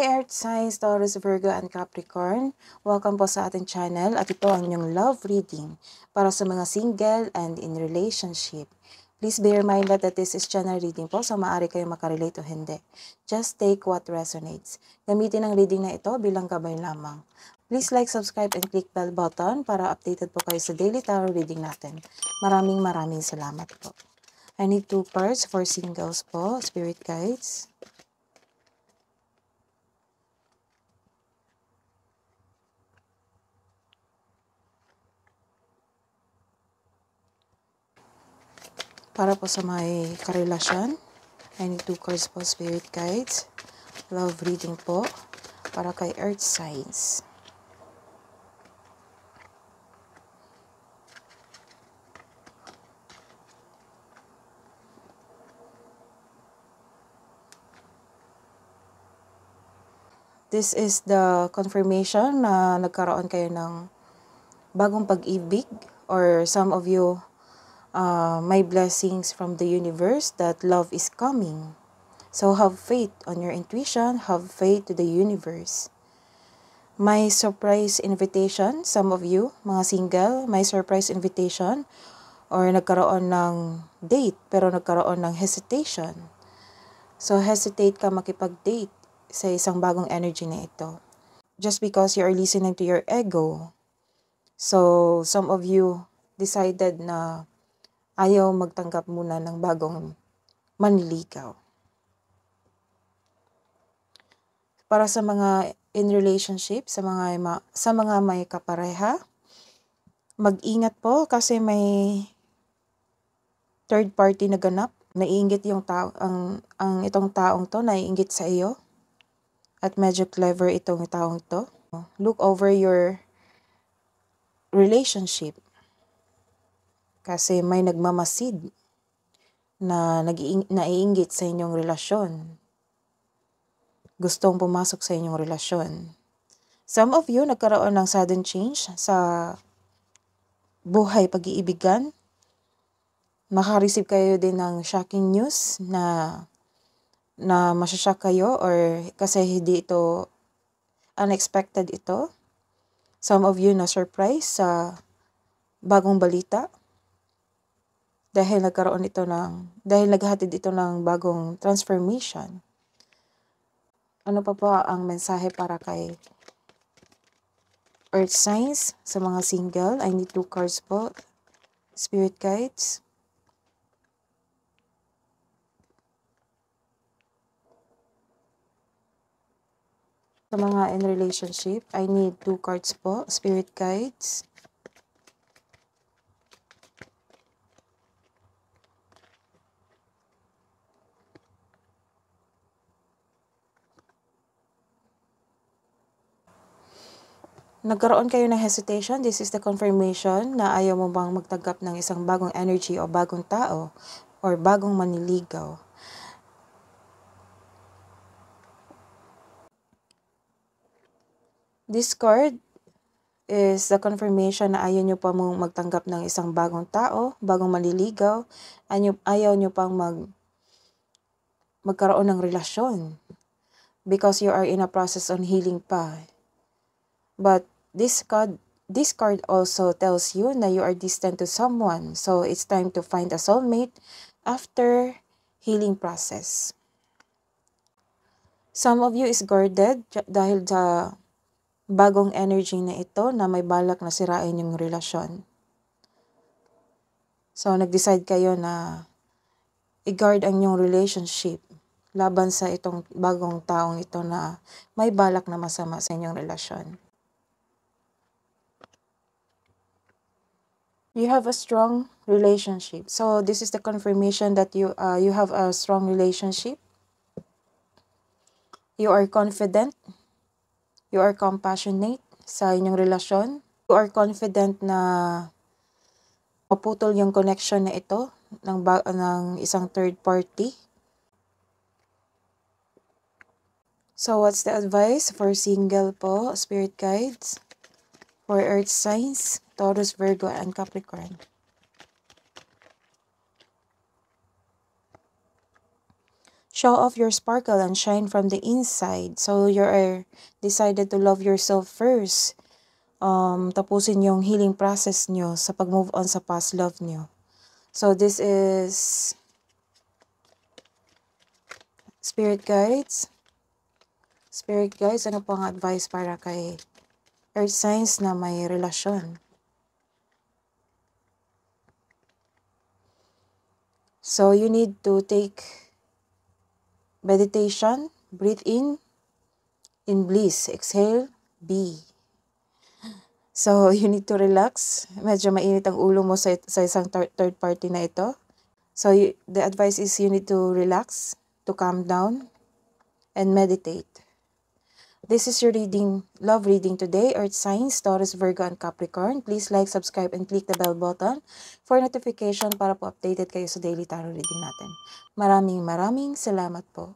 Earth signs, Taurus, Virgo, and Capricorn. Welcome po sa ating channel at ito ang inyong love reading para sa mga single and in relationship. Please bear in mind that this is channel reading po, so maaari kayo makarelate o hindi. Just take what resonates. Gamitin ang reading na ito bilang gabay lamang. Please like, subscribe, and click bell button para updated po kayo sa daily tarot reading natin. Maraming salamat po. I need 2 cards for singles po, spirit guides. Para po sa may karelasyon, I need 2 cards po, spirit guides. Love reading po para kay earth signs. This is the confirmation na nagkaroon kayo ng bagong pag-ibig, or some of you may blessings from the universe that love is coming. So have faith on your intuition, have faith to the universe. May surprise invitation, some of you, mga single, may surprise invitation or nagkaroon ng date pero nagkaroon ng hesitation. So hesitate ka makipag-date sa isang bagong energy na ito. Just because you are listening to your ego. So some of you decided na ayaw magtanggap muna ng bagong manliligaw. Para sa mga in relationship, sa mga may kapareha, mag-ingat po kasi may third party na ganap. Naiinggit yung tao, ang itong taong to naiinggit sa iyo. At medyo clever itong taong to. Look over your relationship. Kasi may nagmamasid na naiinggit sa inyong relasyon. Gustong pumasok sa inyong relasyon. Some of you nagkaroon ng sudden change sa buhay pag-iibigan. Makareceive kayo din ng shocking news na masashock kayo or kasi hindi ito unexpected ito. Some of you na surprise sa bagong balita. Dahil naghatid ito ng bagong transformation. Ano pa po ang mensahe para kay earth signs sa mga single? I need 2 cards po, spirit guides. Sa mga in relationship, I need 2 cards po, spirit guides. Nagkaroon kayo ng hesitation, this is the confirmation na ayaw mo bang magtanggap ng isang bagong energy o bagong tao or bagong manliligaw. This card is the confirmation na ayaw nyo pa mong magtanggap ng isang bagong tao, bagong manliligaw, ayaw nyo pang magkaroon ng relasyon because you are in a process on healing pa. But this card also tells you na you are distant to someone. So it's time to find a soulmate after healing process. Some of you is guarded dahil sa bagong energy na ito na may balak na sirain yung relasyon. So nag-decide kayo na i-guard ang inyong relationship laban sa itong bagong taong ito na may balak na masama sa inyong relasyon. You have a strong relationship. So this is the confirmation that you have a strong relationship. You are confident. You are compassionate sa inyong relasyon. You are confident na maputol yung connection na ito ng isang third party. So what's the advice for single po, spirit guides? For earth signs, Taurus, Virgo, and Capricorn. Show off your sparkle and shine from the inside. So you are decided to love yourself first. Tapusin yung healing process nyo sa pag-move on sa past love nyo. So this is Spirit Guides. Spirit Guides, ano po ang advice para kay Earth signs na may relasyon? So you need to take meditation, breathe in bliss, exhale, be. So you need to relax. Medyo mainit ang ulo mo sa isang third party na ito. So the advice is you need to relax, to calm down, and meditate. This is your love reading today, Earth signs, Taurus, Virgo, and Capricorn. Please like, subscribe, and click the bell button for notification para po updated kayo sa daily tarot reading natin. Maraming salamat po.